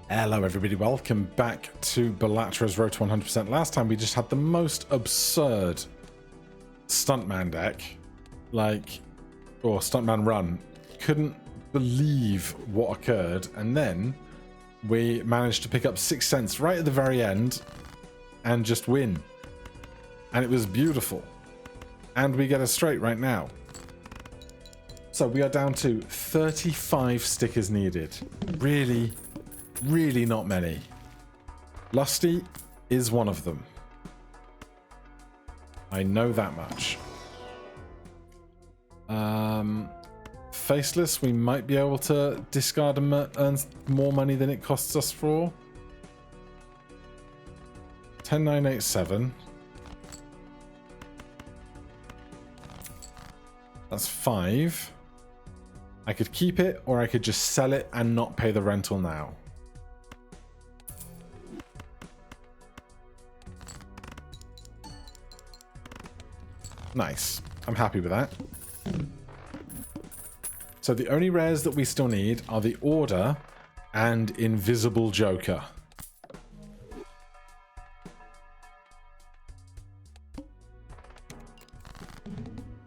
Hello everybody, welcome back to Balatro's Road to 100%. Last time we just had the most absurd stuntman deck, or stuntman run. Couldn't believe what occurred, and then we managed to pick up 6 cents right at the very end and just win. And it was beautiful. And we get a straight right now. So we are down to 35 stickers needed. Really not many. Lusty is one of them. I know that much. Faceless, we might be able to discard and earn more money than it costs us for. 10987. That's 5. I could keep it, or I could just sell it and not pay the rental now. Nice. I'm happy with that. So the only rares that we still need are the Order and Invisible Joker.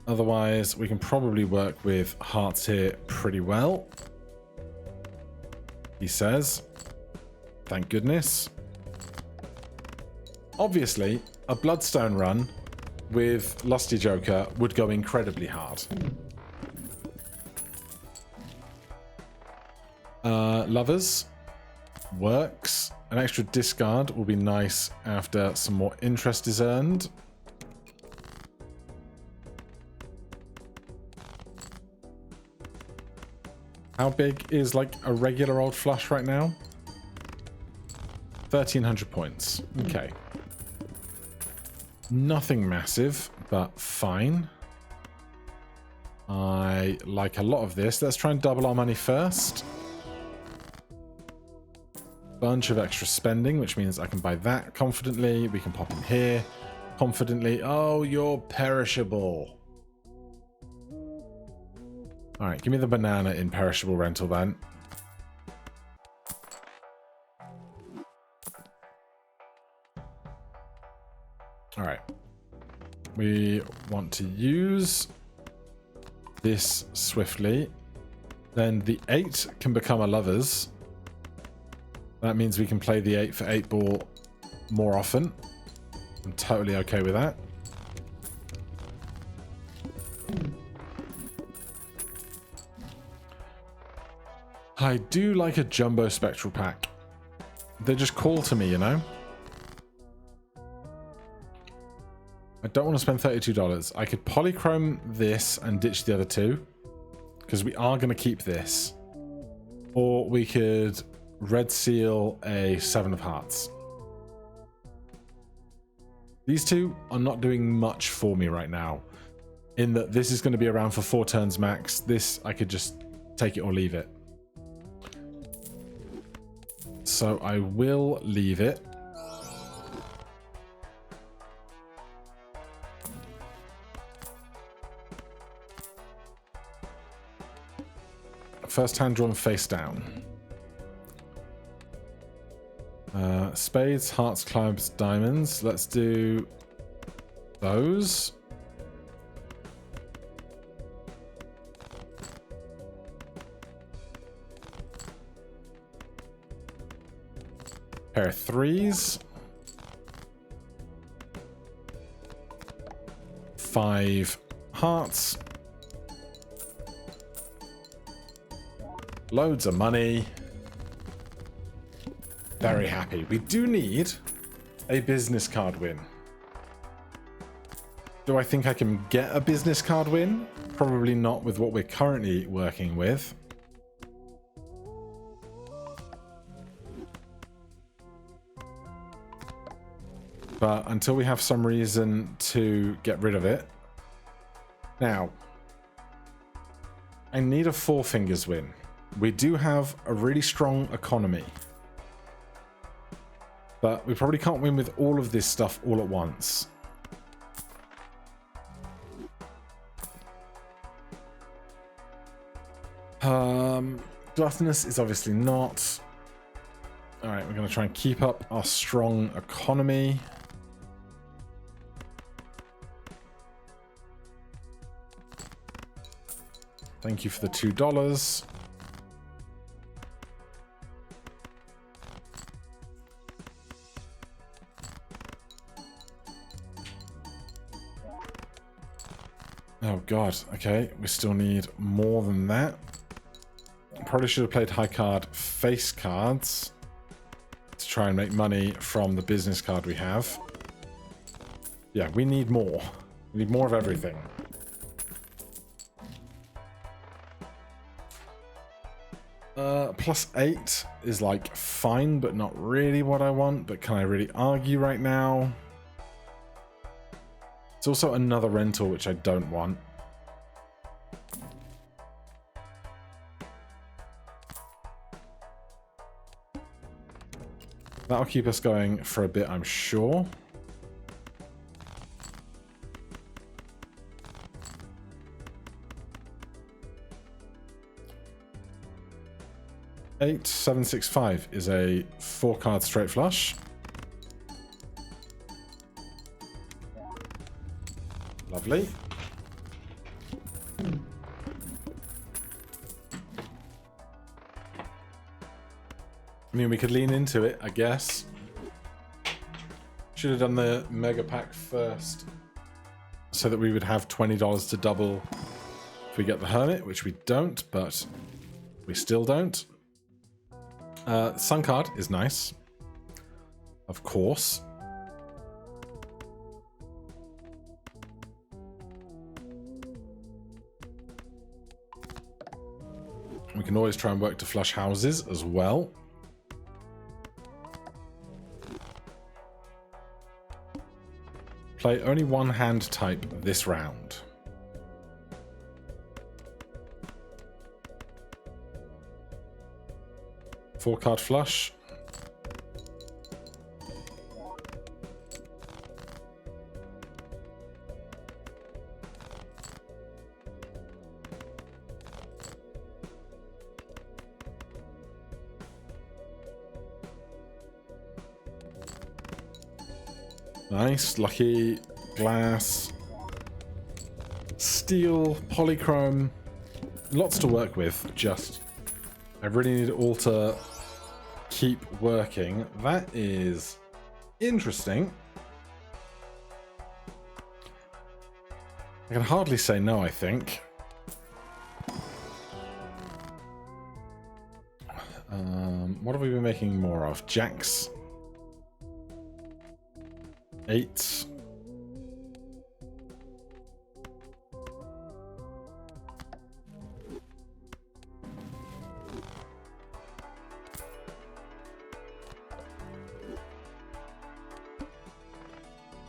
Otherwise, we can probably work with hearts here pretty well. He says. Thank goodness. Obviously, a Bloodstone run with Lusty Joker would go incredibly hard. Lovers works. An extra discard will be nice after some more interest is earned. How big is like a regular old flush right now? 1300 points. Okay. Nothing massive, but fine. I like a lot of this. Let's try and double our money first. Bunch of extra spending, which means I can buy that confidently. We can pop in here confidently. Oh, you're perishable. All right, give me the banana in perishable rental then. All right. We want to use this swiftly. Then the 8 can become a Lovers. That means we can play the 8 for 8 ball more often. I'm totally okay with that. I do like a jumbo spectral pack. They just call to me, you know? I don't want to spend $32. I could polychrome this and ditch the other 2, because we are going to keep this. Or we could red seal a 7 of hearts. These 2 are not doing much for me right now, in that this is going to be around for 4 turns max. This, I could just take it or leave it. So I will leave it. First hand drawn face down. Spades, hearts, clubs, diamonds. Let's do those. Pair of 3s. 5 hearts. Loads of money. Very happy. We do need a business card win. Do I think I can get a business card win? Probably not with what we're currently working with. But until we have some reason to get rid of it. Now, I need a 4 fingers win. We do have a really strong economy. But we probably can't win with all of this stuff all at once. Gluttonous is obviously not. All right, we're going to try and keep up our strong economy. Thank you for the $2. Oh god, okay, we still need more than that. Probably should have played high card face cards to try and make money from the business card we have. Yeah, we need more. We need more of everything. +8 is like fine, but not really what I want. But can I really argue right now? It's also another rental, which I don't want. That'll keep us going for a bit, I'm sure. Eight, 7, 6, 5 is a 4-card straight flush. Lovely. I mean, we could lean into it, I guess. Should have done the mega pack first, so that we would have $20 to double if we get the hermit, which we don't, but we still don't. Sun card is nice, of course. We can always try and work to flush houses as well. Play only one hand type this round. Four-card flush. Nice, lucky, glass, steel, polychrome. Lots to work with, just I really need it all to keep working. That is interesting. I can hardly say no, I think. What have we been making more of? Jacks. 8.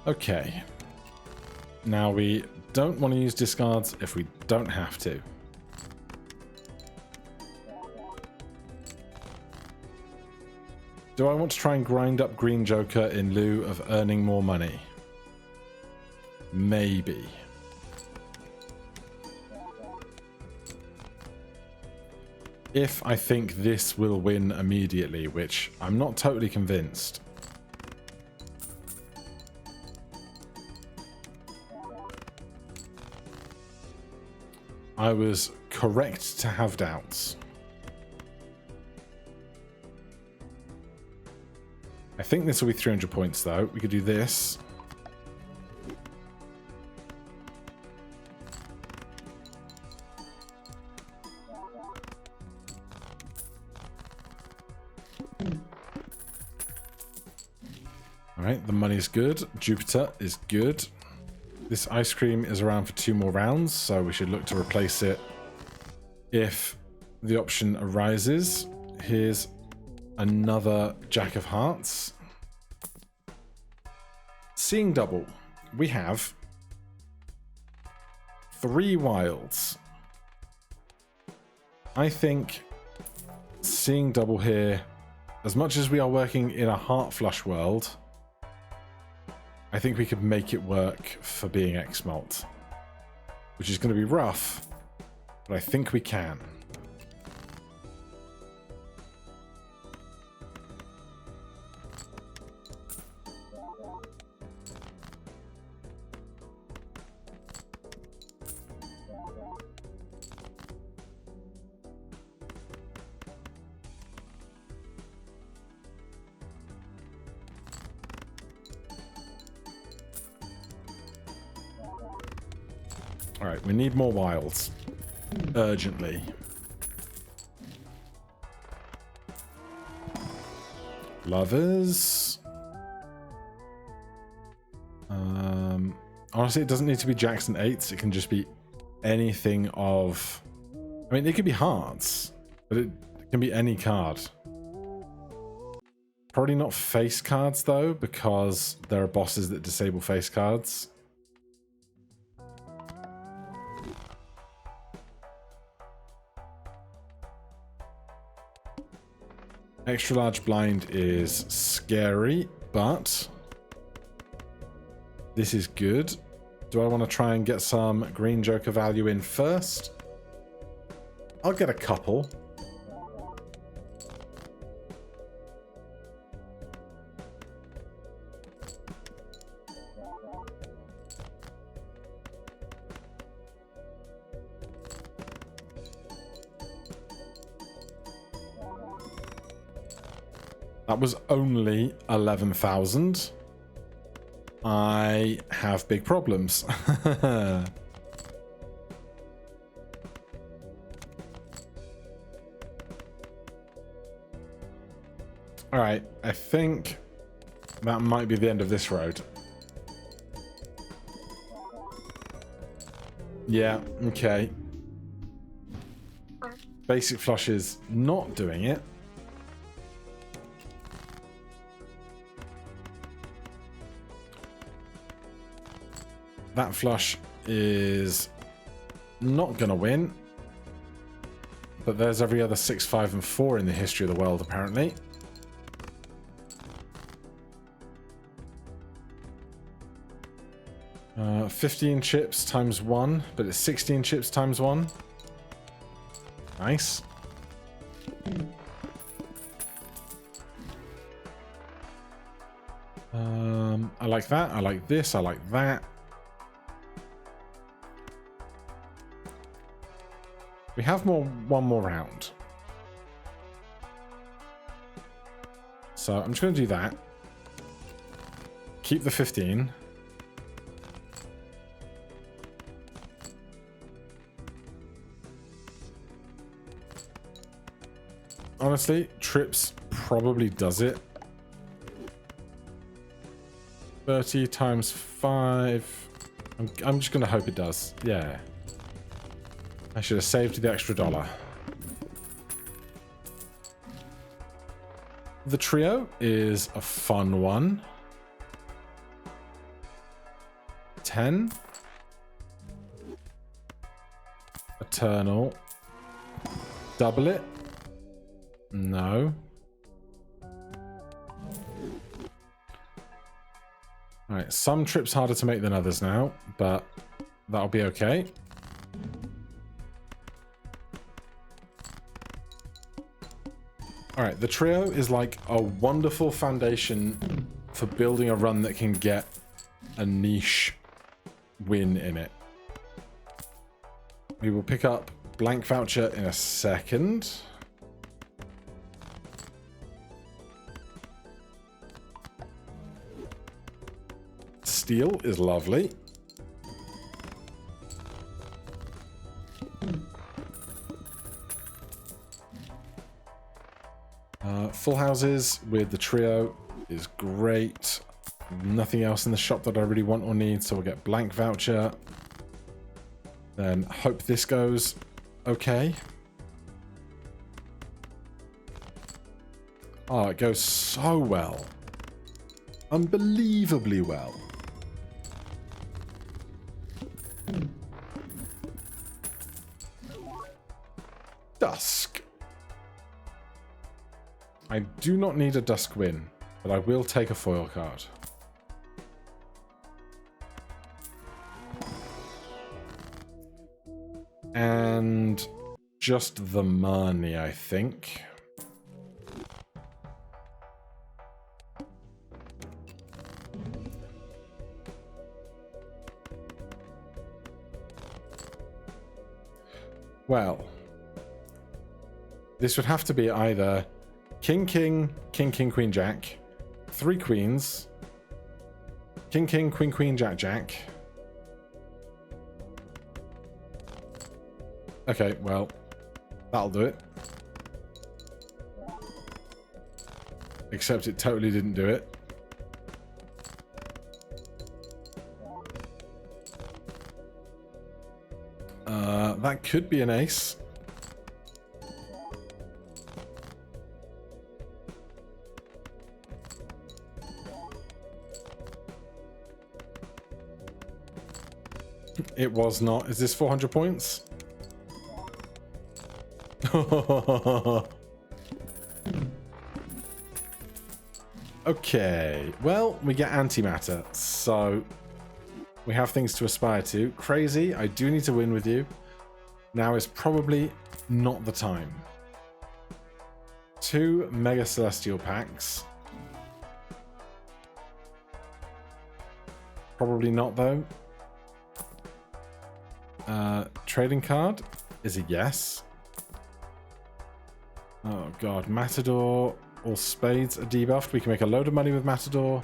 Okay. Now we don't want to use discards if we don't have to. Do I want to try and grind up Green Joker in lieu of earning more money? Maybe. If I think this will win immediately, which I'm not totally convinced. I was correct to have doubts. I think this will be 300 points, though. We could do this. All right, the money's good. Jupiter is good. This ice cream is around for 2 more rounds, so we should look to replace it if the option arises. Here's another Jack of Hearts. Seeing double. We have 3 wilds. I think seeing double here, as much as we are working in a heart flush world, I think we could make it work for being X-Malt, which is going to be rough, but I think we can. All right, we need more wilds. Urgently. Lovers. Honestly, it doesn't need to be jacks and eights. It can just be anything of... I mean, it could be hearts, but it can be any card. Probably not face cards, though, because there are bosses that disable face cards. Extra large blind is scary, but this is good. Do I want to try and get some green joker value in first? I'll get a couple. That was only 11,000. I have big problems. All right, I think that might be the end of this road. Yeah, okay. Basic flush is not doing it. That flush is not going to win. But there's every other 6, 5, and 4 in the history of the world, apparently. Uh, 15 chips times 1, but it's 16 chips times 1. Nice. I like that. I like this. I like that. We have one more round. So I'm just going to do that. Keep the 15. Honestly, trips probably does it. 30 times 5. I'm just going to hope it does. Yeah. I should have saved the extra $1. The trio is a fun one. 10. Eternal. Double it. No. Alright, some trips harder to make than others now, but that'll be okay. Alright, the trio is like a wonderful foundation for building a run that can get a niche win in it. We will pick up blank voucher in a second. Steel is lovely. Full houses with the trio is great. Nothing else in the shop that I really want or need, so we'll get blank voucher. Then hope this goes okay. Oh, it goes so well. Unbelievably well. Dusk. I do not need a dusk win, but I will take a foil card. And just the money, I think. Well, this would have to be either King, King, King, King, Queen, Jack, 3 queens, King, King, Queen, Queen, Jack, Jack, Okay, well, that'll do it. Except it totally didn't do it. That could be an ace. It was not. Is this 400 points? Okay, well, we get antimatter, so we have things to aspire to. Crazy, I do need to win with you. Now is probably not the time. 2 Mega Celestial packs. Probably not, though. Trading card is a yes. Oh, God. Matador. All spades are debuffed. We can make a load of money with Matador.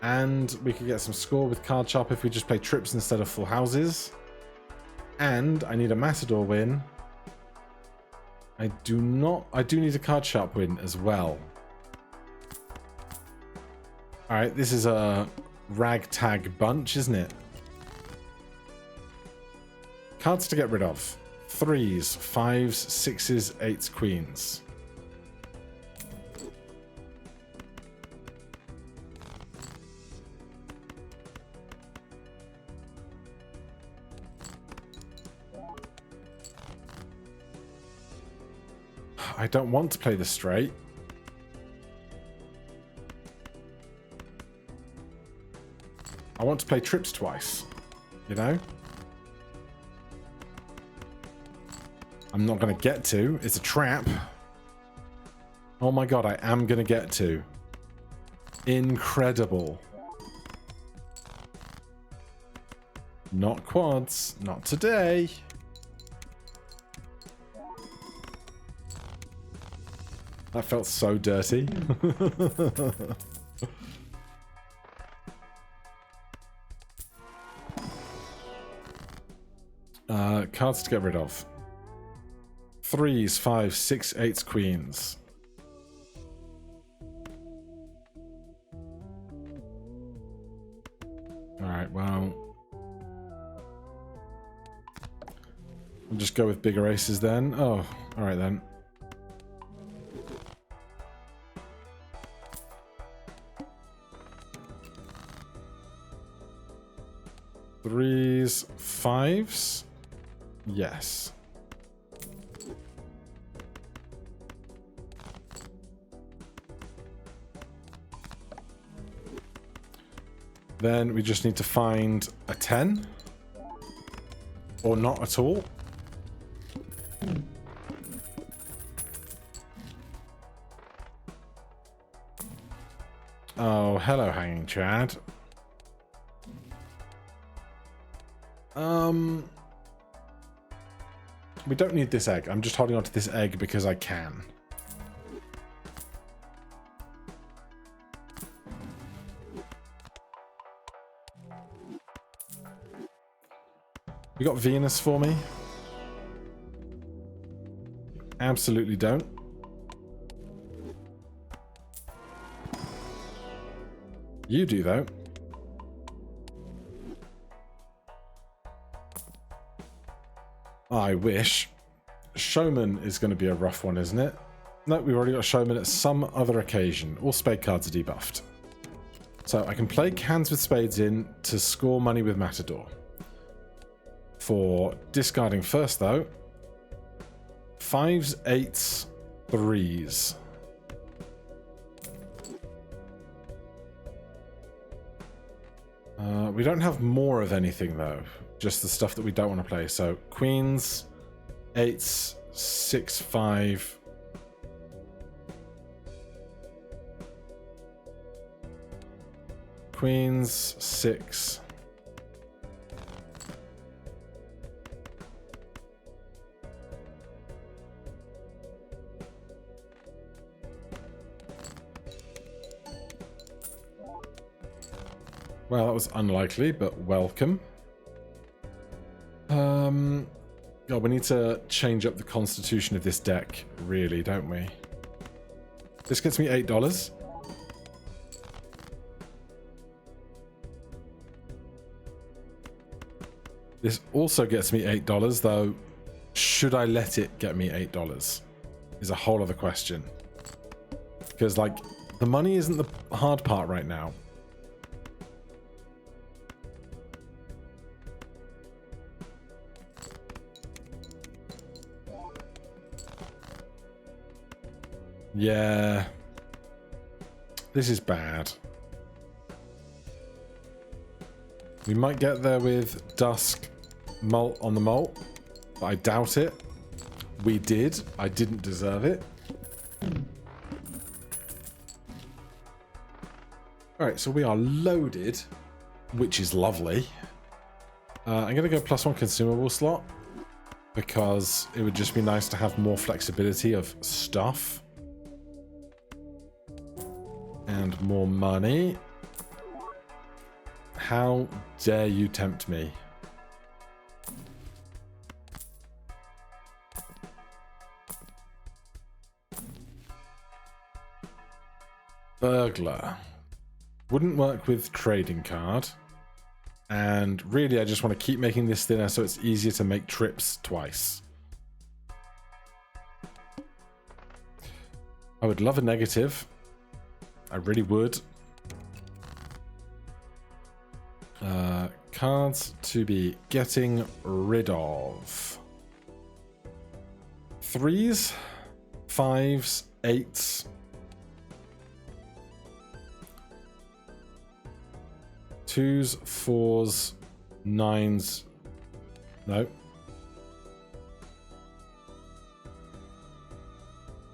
And we could get some score with Card Sharp if we just play trips instead of full houses. And I need a Matador win. I do need a Card Sharp win as well. Alright, this is a ragtag bunch, isn't it? Cards to get rid of. 3s, 5s, 6s, 8s, queens. I don't want to play this straight. I want to play trips twice, you know? I'm not going to get to. It's a trap. Oh my god, I am going to get to. Incredible. Not quads. Not today. That felt so dirty. Cards to get rid of. 3s, 5s, 6, 8s, queens. Alright, well. We'll just go with bigger aces then. Oh, alright then. Threes, 5s? Yes. Then we just need to find a 10. Or not at all. Oh, hello, Hanging Chad. We don't need this egg. I'm just holding on to this egg because I can. You got Venus for me? Absolutely don't. You do, though. I wish. Showman is going to be a rough one, isn't it? No, we've already got Showman at some other occasion. All spade cards are debuffed. So I can play cans with spades in to score money with Matador. For discarding first, though. 5s, 8s, 3s. We don't have more of anything, though. Just the stuff that we don't want to play. So, queens, 8s, 6, 5. Queens, 6. Well, that was unlikely, but welcome. God, we need to change up the constitution of this deck, really, don't we? This gets me $8. This also gets me $8, though. Should I let it get me $8? Is a whole other question. Because, like, the money isn't the hard part right now. Yeah. This is bad. We might get there with Dusk Malt on the Malt, but I doubt it. We did. I didn't deserve it. Alright, so we are loaded, which is lovely. I'm going to go +1 consumable slot, because it would just be nice to have more flexibility of stuff. And more money. How dare you tempt me? Burglar. Wouldn't work with trading card. And really, I just want to keep making this thinner so it's easier to make trips twice. I would love a negative. I really would. Cards to be getting rid of. 3s, 5s, 8s. 2s, 4s, 9s. No.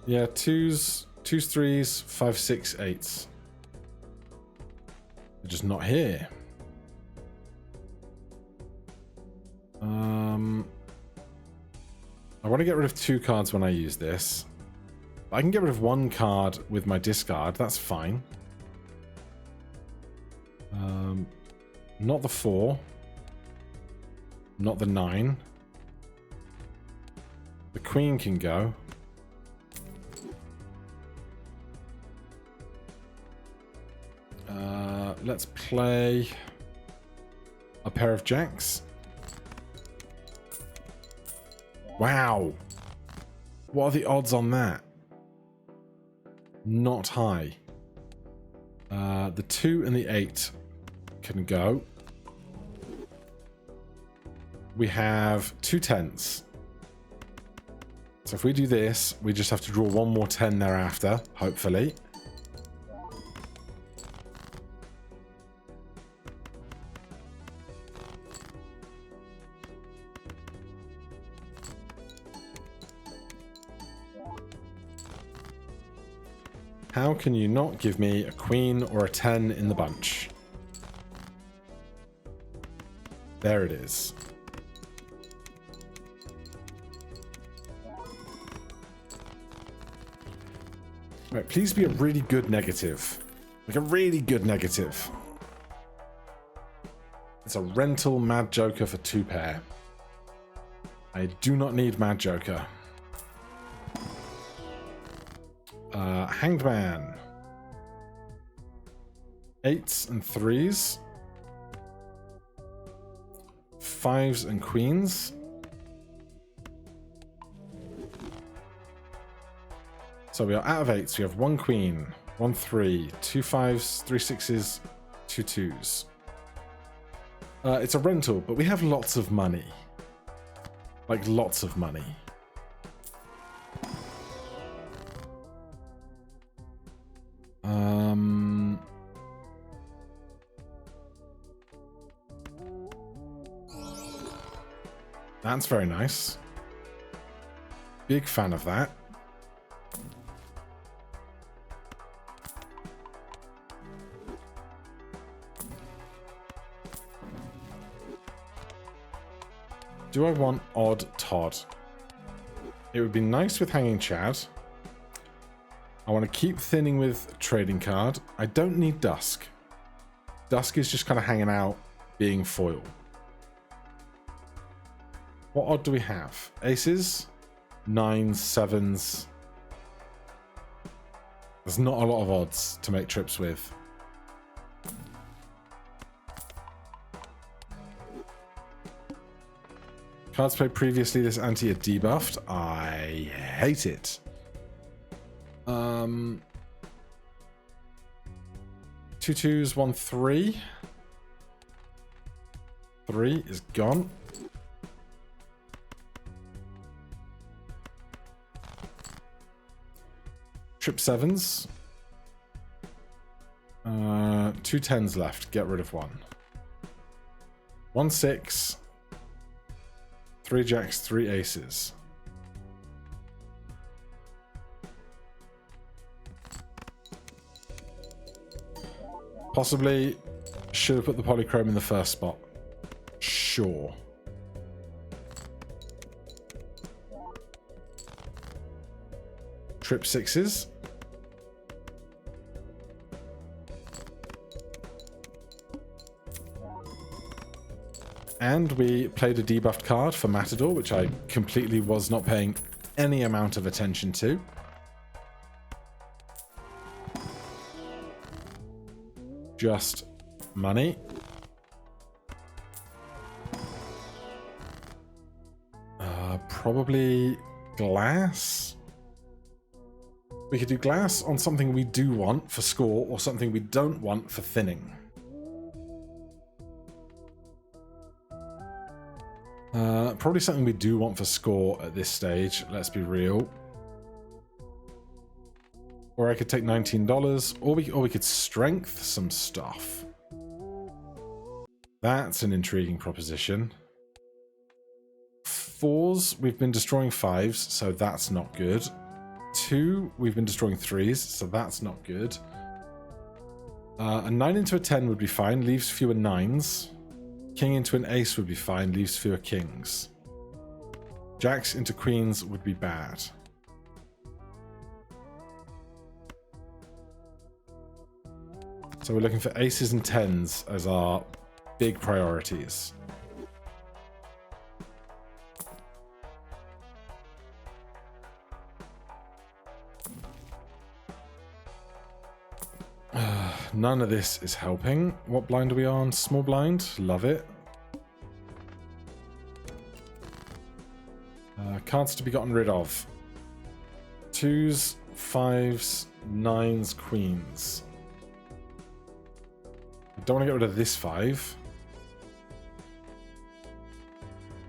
Yeah, 2s, 3s, 5, 6, 8s. They're just not here. I want to get rid of 2 cards when I use this. I can get rid of 1 card with my discard. That's fine. Not the 4. Not the 9. The Queen can go. Let's play a pair of jacks. Wow. What are the odds on that? Not high. The 2 and the 8 can go. We have 2 10s. So if we do this, we just have to draw 1 more 10 thereafter, hopefully. How can you not give me a queen or a 10 in the bunch? There it is. Right, please be a really good negative. Like a really good negative. It's a rental Mad Joker for 2 pair. I do not need Mad Joker. Hanged Man. 8s and 3s. 5s and queens. So we are out of 8s. We have 1 queen, 1 3, 2 5s, 3 6s, 2 2s. It's a rental, but we have lots of money. Like lots of money. That's very nice. Big fan of that. Do I want Odd Todd? It would be nice with Hanging Chad. I want to keep thinning with Trading Card. I don't need Dusk. Dusk is just kind of hanging out, being foil. What odd do we have? Aces, nines, sevens. There's not a lot of odds to make trips with. Cards played previously, this ante are debuffed. I hate it. 2 2s, 1 3. 3 is gone. Trip 7s. 2 10s left. Get rid of 1. 1 6. 3 jacks, 3 aces. Possibly should have put the polychrome in the first spot. Sure. Trip 6s. And we played a debuffed card for Matador, which I completely was not paying any amount of attention to. Just money. Probably glass. We could do glass on something we do want for score or something we don't want for thinning. Probably something we do want for score at this stage, let's be real. Or I could take $19, or we could strength some stuff. That's an intriguing proposition. 4s, we've been destroying 5s, so that's not good. 2, we've been destroying 3s, so that's not good. A 9 into a 10 would be fine, leaves fewer 9s. King into an ace would be fine, leaves fewer kings. Jacks into queens would be bad. So we're looking for aces and 10s as our big priorities. None of this is helping. What blind are we on? Small blind. Love it. Cards to be gotten rid of. 2s, 5s, 9s, queens. I don't want to get rid of this 5.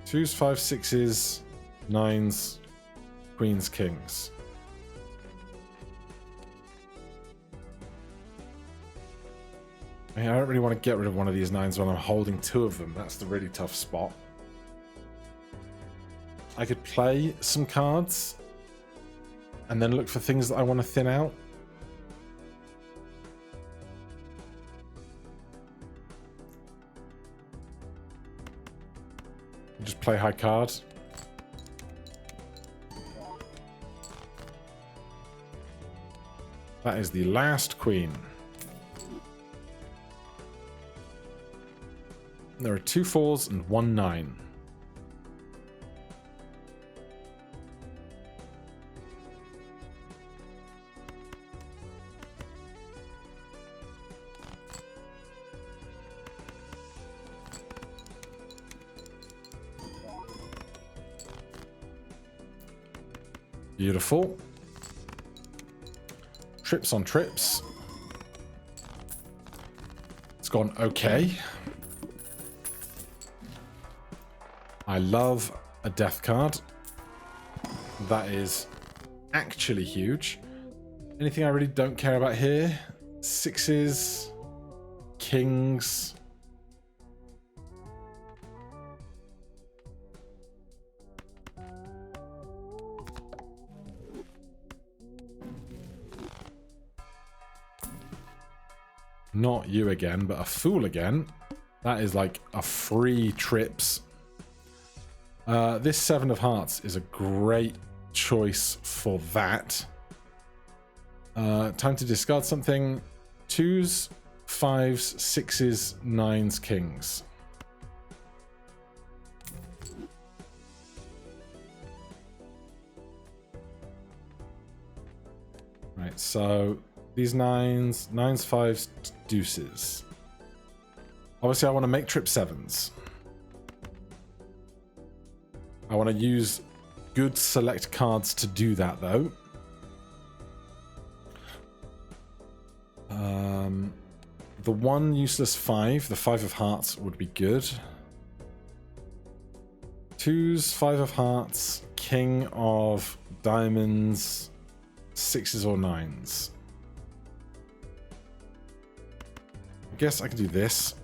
2s, 5s, 6s, 9s, queens, kings. I don't really want to get rid of one of these 9s when I'm holding 2 of them. That's the really tough spot. I could play some cards and then look for things that I want to thin out. Just play high card. That is the last queen. There are 2 4s and 1 9. Beautiful. Trips on trips. It's gone okay. I love a death card. That is actually huge. Anything I really don't care about here? 6s, kings. Not you again, but a fool again. That is like a free trips. This 7 of hearts is a great choice for that. Time to discard something. 2s, 5s, 6s, 9s, kings. So these nines, fives, deuces. Obviously, I want to make trip sevens. I want to use good select cards to do that, though. The one useless five, the 5 of hearts, would be good. Twos, 5 of hearts, king of diamonds, 6s or 9s. I guess I can do this.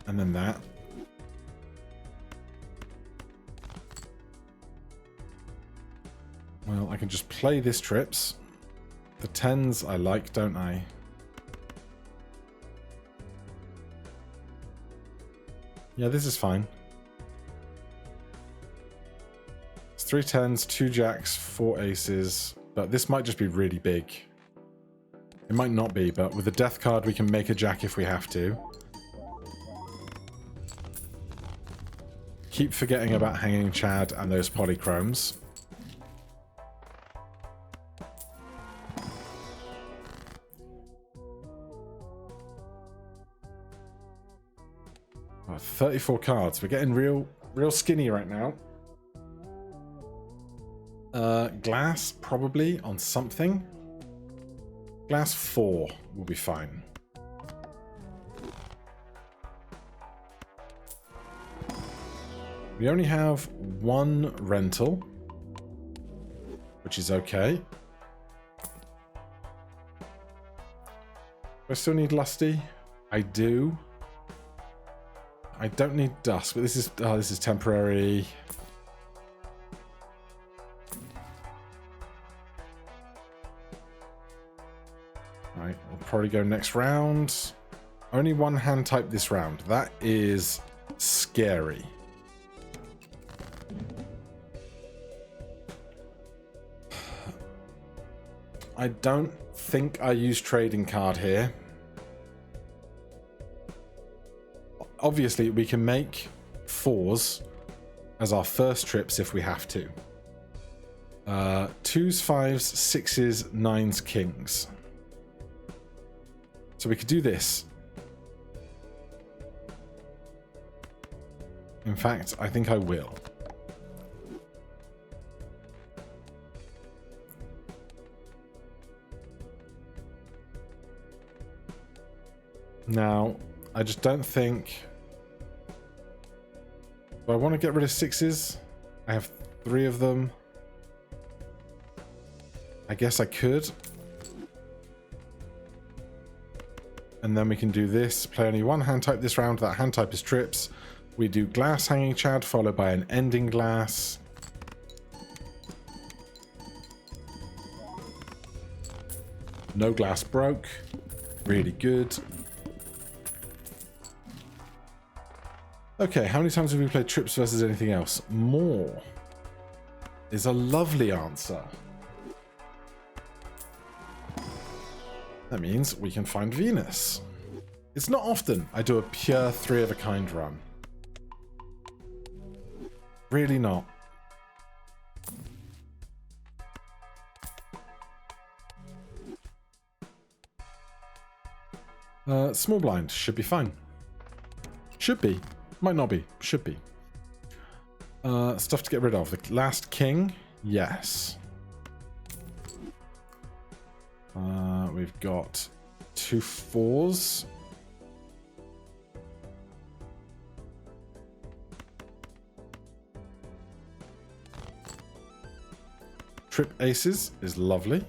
And then that. Well, I can just play this trips. The 10s I like, don't I? Yeah, this is fine. It's 3 10s, 2 jacks, 4 aces. But this might just be really big. It might not be, but with the death card we can make a jack if we have to. Keep forgetting about Hanging Chad and those polychromes. Oh, 34 cards. We're getting real skinny right now. Glass, probably, on something. Glass 4 will be fine. We only have 1 rental, which is okay. Do I still need Lusty? I do. I don't need Dusk, but this is temporary. Right, we'll probably go next round. Only 1 hand type this round. That is scary. I don't think I use trading card here. Obviously, we can make 4s as our first trips if we have to. 2s, 5s, 6s, 9s, kings. So we could do this. In fact, I think I will. Now, I just don't think... Do I want to get rid of 6s? I have 3 of them. I guess I could. And then we can do this. Play only 1 hand type this round. That hand type is trips. We do glass Hanging Chad followed by an ending glass. No glass broke. Really good. Okay, how many times have we played trips versus anything else? More is a lovely answer. That means we can find Venus. It's not often I do a pure 3 of a kind run. Really not. Small blind should be fine. Should be. Might not be. Should be. Stuff to get rid of. The last king. Yes. We've got 2 4s. Trip aces is lovely.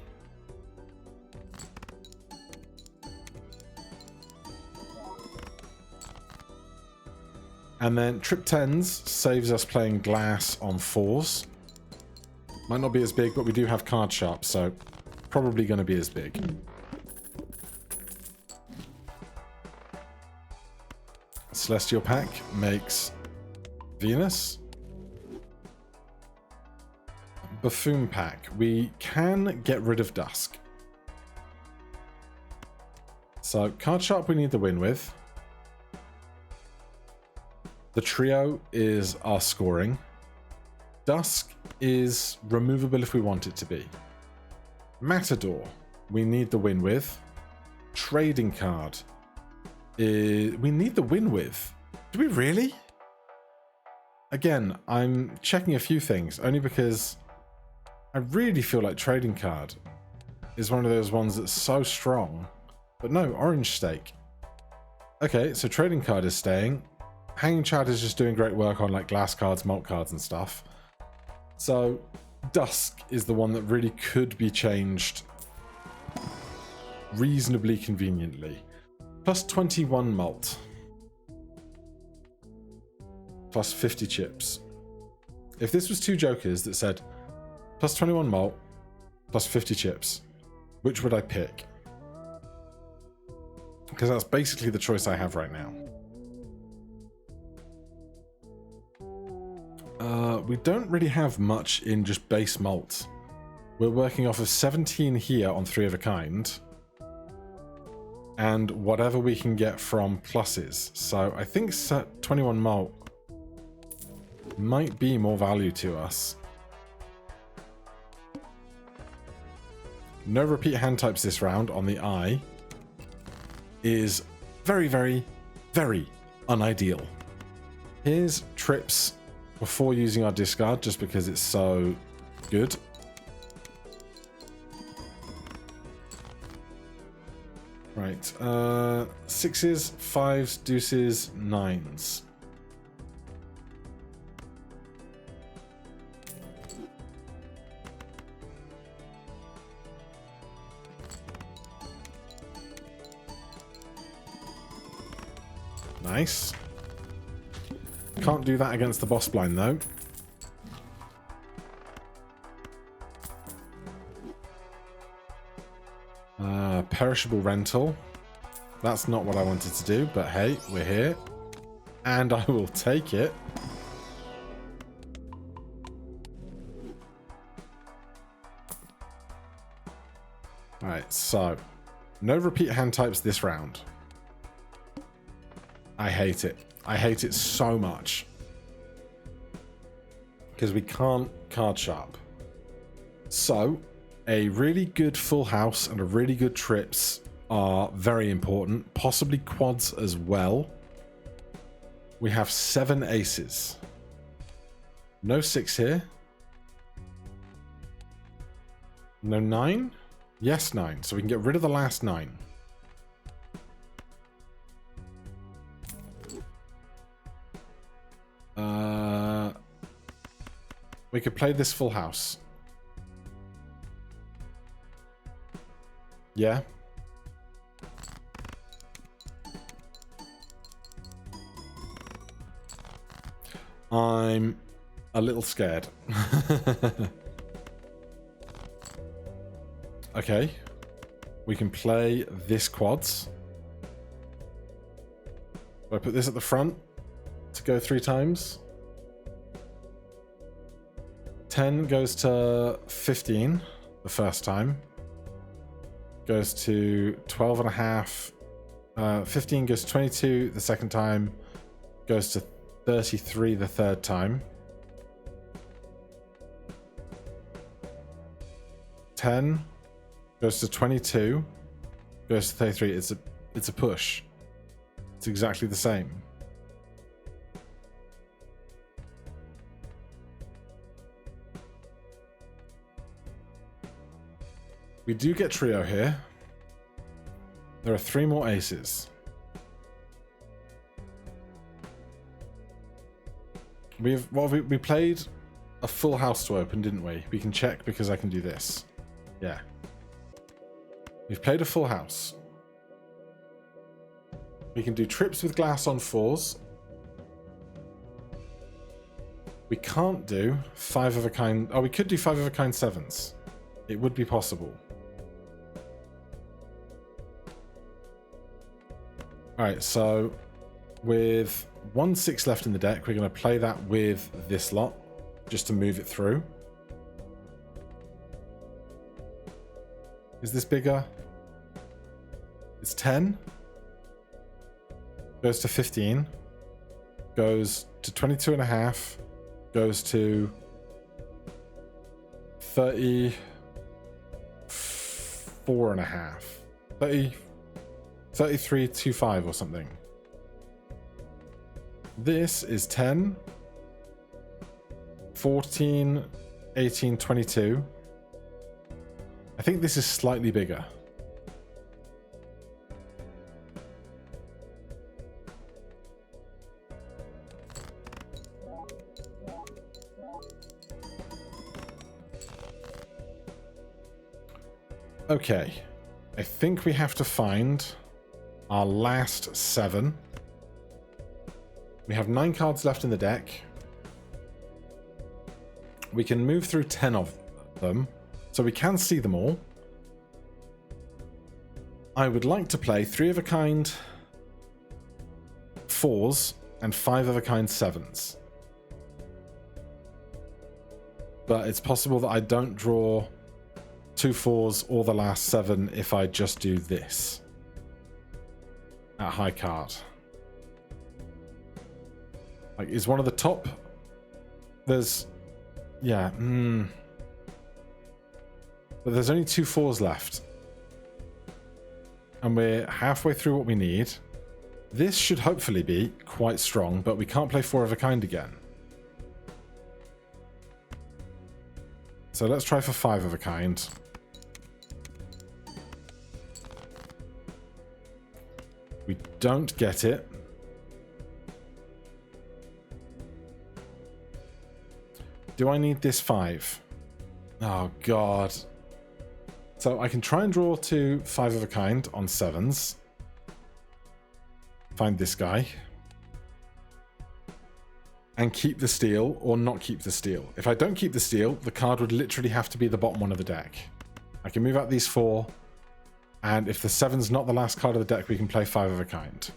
And then trip 10s saves us playing glass on 4s. Might not be as big, but we do have card sharp, so probably going to be as big. Celestial pack makes Venus. Buffoon pack. We can get rid of Dusk. So card sharp we need the win with. The trio is our scoring. Dusk is removable if we want it to be. Matador. we need the win with. Trading card. We need the win with. Do we really? Again, I'm checking a few things, only because I really feel like trading card is one of those ones that's so strong. But no, orange stake. Okay, so trading card is staying. Hanging Chad is just doing great work on like glass cards, malt cards and stuff. So Dusk is the one that really could be changed reasonably conveniently. Plus 21 malt. Plus 50 chips. If this was two jokers that said plus 21 malt, plus 50 chips, which would I pick? Because that's basically the choice I have right now. We don't really have much in just base malt. We're working off of 17 here on 3 of a kind. And whatever we can get from pluses. So I think 21 malt might be more value to us. No repeat hand types this round on the eye is very, very, very unideal. Here's trips before using our discard, just because it's so good. Right, 6s, 5s, deuces, 9s. Nice. Can't do that against the boss blind though. Perishable rental. That's not what I wanted to do, but hey, we're here. And I will take it. Alright, so no repeat hand types this round. I hate it. I hate it so much. Because we can't card sharp. So, a really good full house and a really good trips are very important. Possibly quads as well. We have 7 aces. No 6 here. No 9? Yes, 9. So we can get rid of the last 9. We could play this full house. Yeah. I'm a little scared. Okay. We can play this quads. Do I put this at the front to go 3 times? 10 goes to 15 the first time. Goes to 12 and a half. 15 goes to 22 the second time. Goes to 33 the third time. 10 goes to 22. Goes to 33. It's a push. It's exactly the same. We do get trio here. There are 3 more aces. We played a full house to open, didn't we? We can check because I can do this. Yeah. We've played a full house. We can do trips with glass on 4s. We can't do 5 of a kind. Oh, we could do 5 of a kind 7s. It would be possible. Alright, so with 1 6 left in the deck, we're going to play that with this lot, just to move it through. Is this bigger? It's 10. Goes to 15. Goes to 22 and a half. Goes to 34 34.5. 33.25 or something. This is 10, 14, 18, 22. I think this is slightly bigger. Okay, I think we have to find our last 7. We have 9 cards left in the deck. We can move through 10 of them, so we can see them all. I would like to play 3 of a kind 4s and 5 of a kind 7s. But it's possible that I don't draw 2 4s or the last 7 if I just do this at high card. Like, is one of the top? There's, yeah, but there's only 2 4s left, and we're halfway through what we need. This should hopefully be quite strong, but we can't play 4 of a kind again. So let's try for 5 of a kind. We don't get it. Do I need this 5? Oh, God. So I can try and draw to 5 of a kind on 7s. Find this guy. And keep the steal or not keep the steal. If I don't keep the steal, the card would literally have to be the bottom one of the deck. I can move out these 4. And if the 7's not the last card of the deck, we can play 5 of a kind.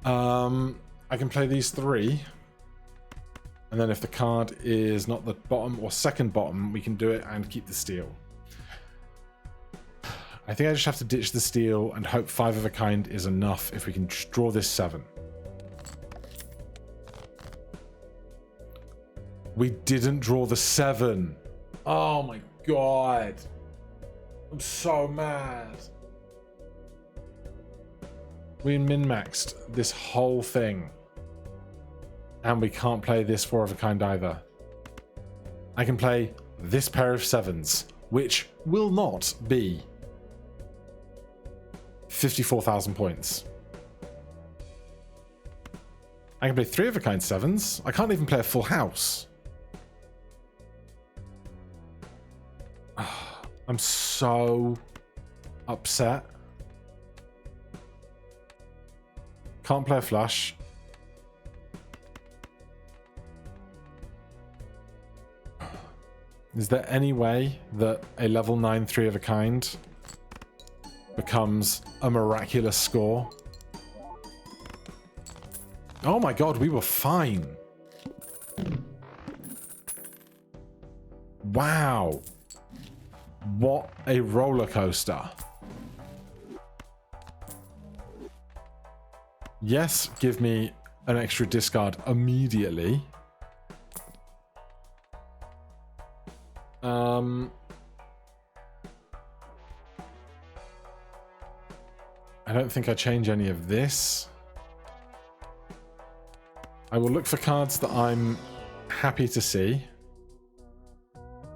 I can play these 3. And then if the card is not the bottom or second bottom, we can do it and keep the steal. I think I just have to ditch the steal and hope 5 of a kind is enough if we can draw this 7. We didn't draw the 7. Oh my God. I'm so mad. We min-maxed this whole thing. And we can't play this 4 of a kind either. I can play this pair of 7s, which will not be 54,000 points. I can play 3 of a kind 7s. I can't even play a full house. I'm so upset. Can't play a flush. Is there any way that a level 9 3 of a kind becomes a miraculous score? Oh my God, we were fine. Wow. What a roller coaster. Yes, give me an extra discard immediately. I don't think I change any of this. I will look for cards that I'm happy to see.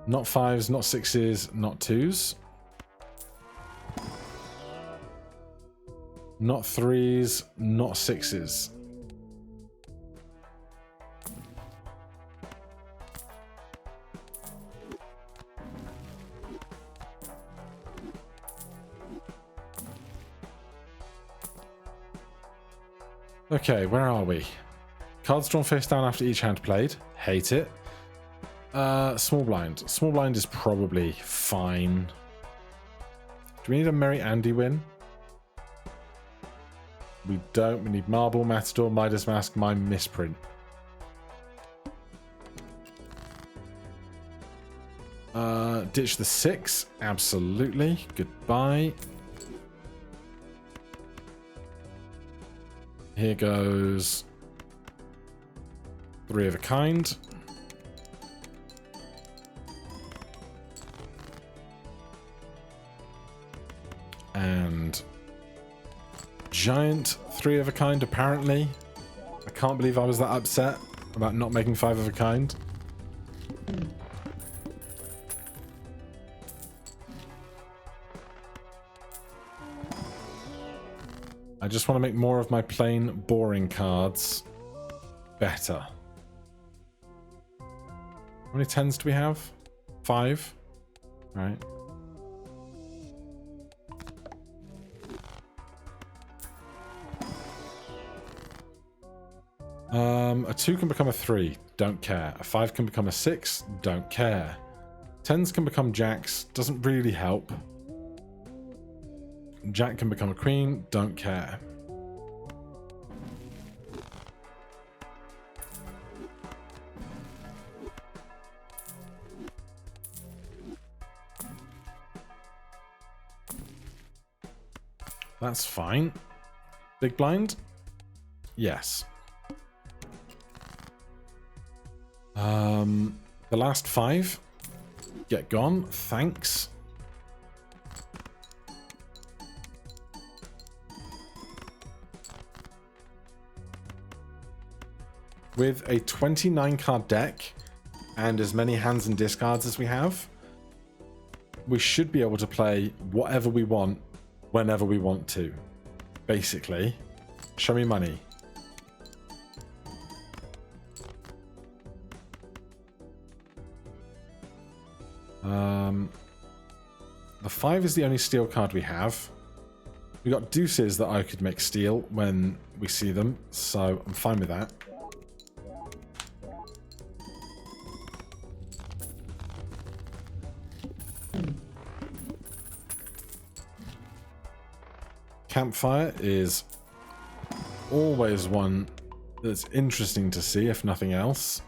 Not 5s, not 6s, not 2s. Not 3s, not 6s. Okay, where are we? Cards drawn face down after each hand played. Hate it. Small blind. Small blind is probably fine. Do we need a Merry Andy win? We don't. We need Marble, Matador, Midas Mask, Mime, Misprint. Ditch the 6. Absolutely. Goodbye. Here goes 3 of a kind. And giant 3 of a kind, apparently. I can't believe I was that upset about not making 5 of a kind. I just want to make more of my plain, boring cards better. How many 10s do we have? 5? Right. A 2 can become a 3. Don't care. A 5 can become a 6. Don't care. 10s can become jacks. Doesn't really help. Jack can become a queen. Don't care. That's fine. Big blind? Yes. The last 5. Get gone. Thanks. With a 29 card deck and as many hands and discards as we have, we should be able to play whatever we want whenever we want to. Basically. Show me money. The 5 is the only steel card we have. We got deuces that I could make steel when we see them, so I'm fine with that. Campfire is always one that's interesting to see, if nothing else.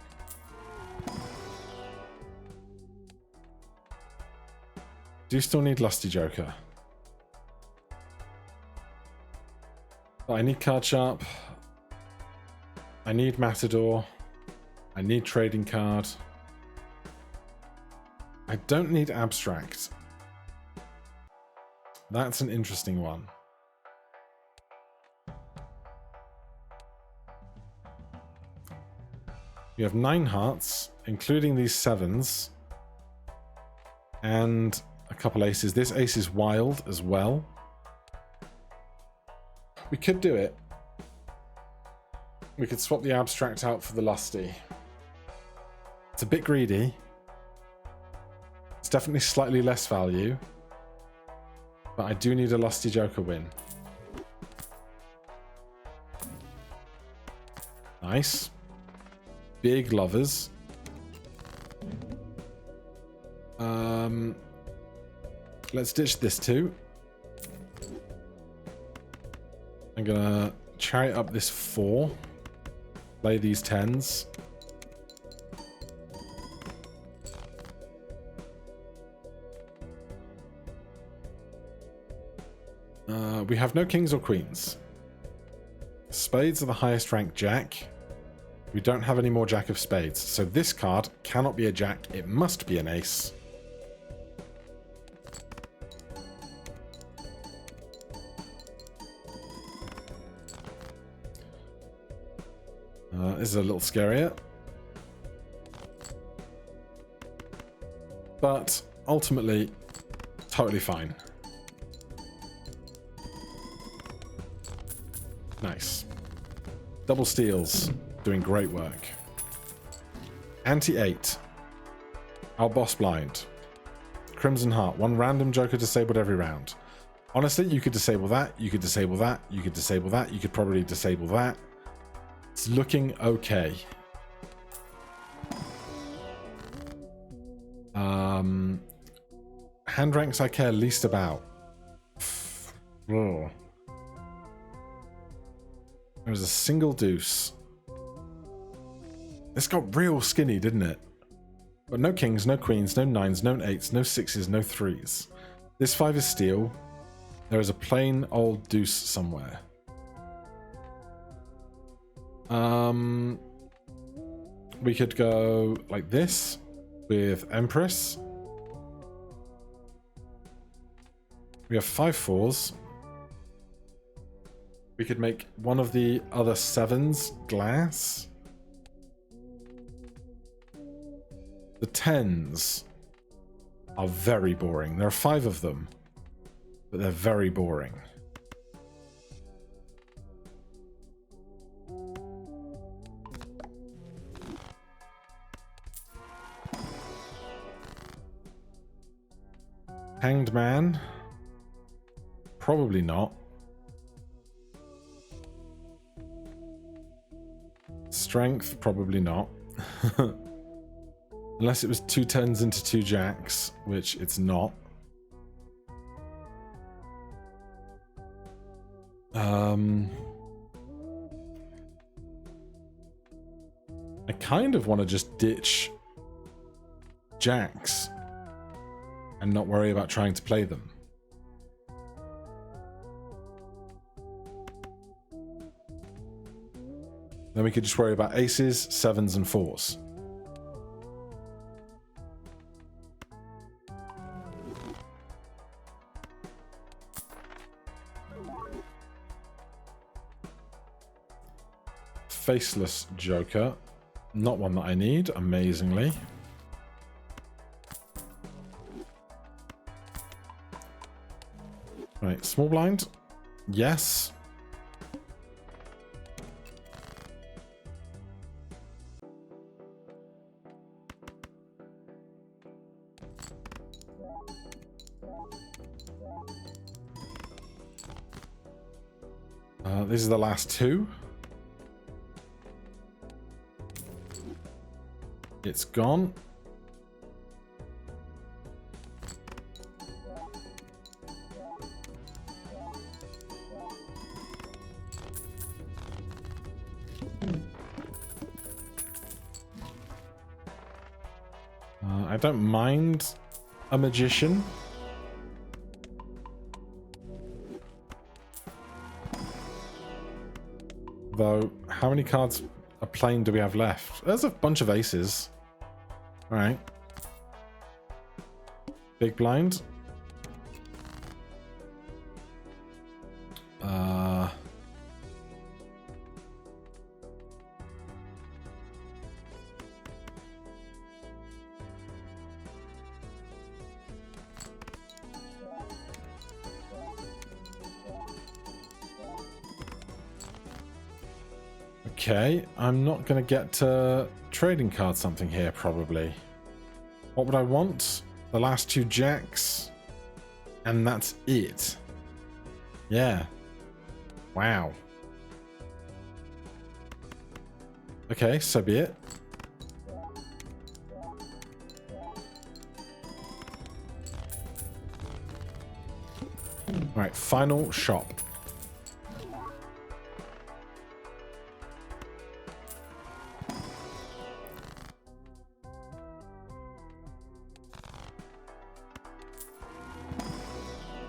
Do you still need Lusty Joker? But I need Card Sharp. I need Matador. I need Trading Card. I don't need Abstract. That's an interesting one. You have 9 hearts, including these 7s. And a couple aces. This ace is wild as well. We could do it. We could swap the Abstract out for the Lusty. It's a bit greedy. It's definitely slightly less value. But I do need a Lusty Joker win. Nice. Big lovers. Let's ditch this too. I'm gonna chariot up this 4. Play these 10s. We have no kings or queens. Spades are the highest ranked jack. We don't have any more jack of spades, so this card cannot be a jack. It must be an ace. This is a little scarier. But ultimately, totally fine. Nice. Double steals. Doing great work. Anti-8. Our boss blind. Crimson Heart. 1 random joker disabled every round. Honestly, you could disable that. You could disable that. You could disable that. You could probably disable that. It's looking okay. Hand ranks I care least about. Ugh. There's a single deuce. This got real skinny, didn't it? But no kings, no queens, no 9s, no 8s, no 6s, no 3s. This 5 is steel. There is a plain old deuce somewhere. We could go like this with Empress. We have 5 4s. We could make one of the other 7s glass. The 10s are very boring. There are 5 of them, but they're very boring. Hanged Man? Probably not. Strength? Probably not. Unless it was 2 10s into 2 jacks, which it's not. I kind of want to just ditch jacks and not worry about trying to play them. Then we could just worry about aces, 7s, and 4s. Faceless Joker. Not one that I need, amazingly. Right, small blind. Yes. This is the last 2. It's gone. I don't mind a magician. Though, how many cards a plain do we have left? There's a bunch of aces. Alright. Big blind. Okay, I'm not going to get to trading card something here, probably. What would I want? The last 2 jacks. And that's it. Yeah. Wow. Okay, so be it. Alright, final shop.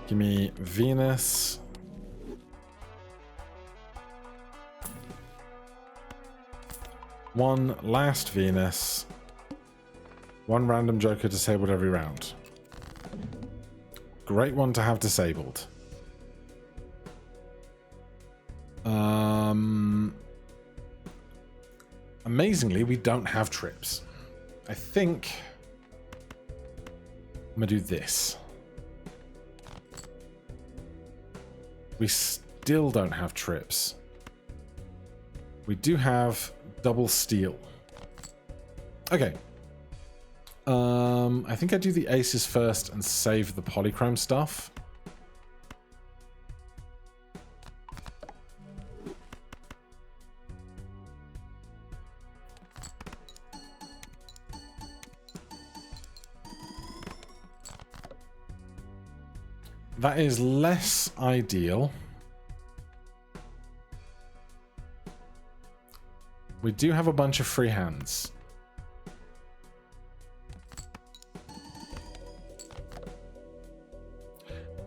Give me Venus. One last Venus. One random Joker disabled every round. Great one to have disabled. Amazingly, we don't have trips. I think I'm gonna do this. We still don't have trips. We do have double steel. Okay. I think I do the aces first and save the polychrome stuff. That is less ideal. We do have a bunch of free hands.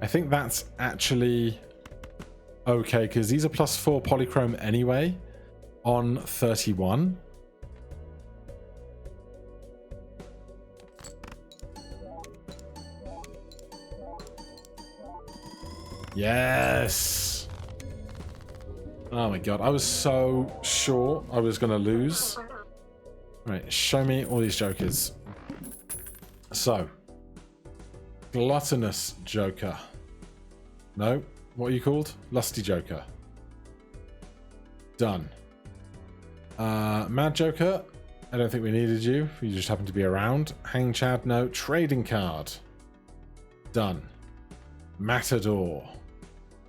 I think that's actually okay, because these are +4 polychrome anyway on 31. Yes. Oh my god, I was so sure I was going to lose. Right, show me all these jokers. So, gluttonous joker. No, what are you called? Lusty joker. Done. Mad joker. I don't think we needed you. You just happened to be around. Hang Chad, no. Trading card. Done. Matador.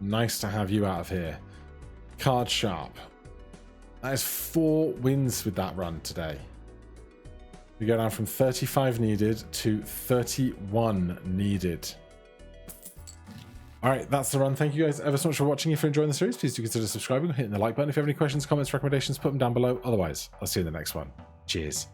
Nice to have you out of here. Card sharp. That is 4 wins with that run today. We go down from 35 needed to 31 needed. Alright, that's the run. Thank you guys ever so much for watching. If you're enjoying the series, please do consider subscribing or hitting the like button. If you have any questions, comments, recommendations, put them down below. Otherwise, I'll see you in the next one. Cheers.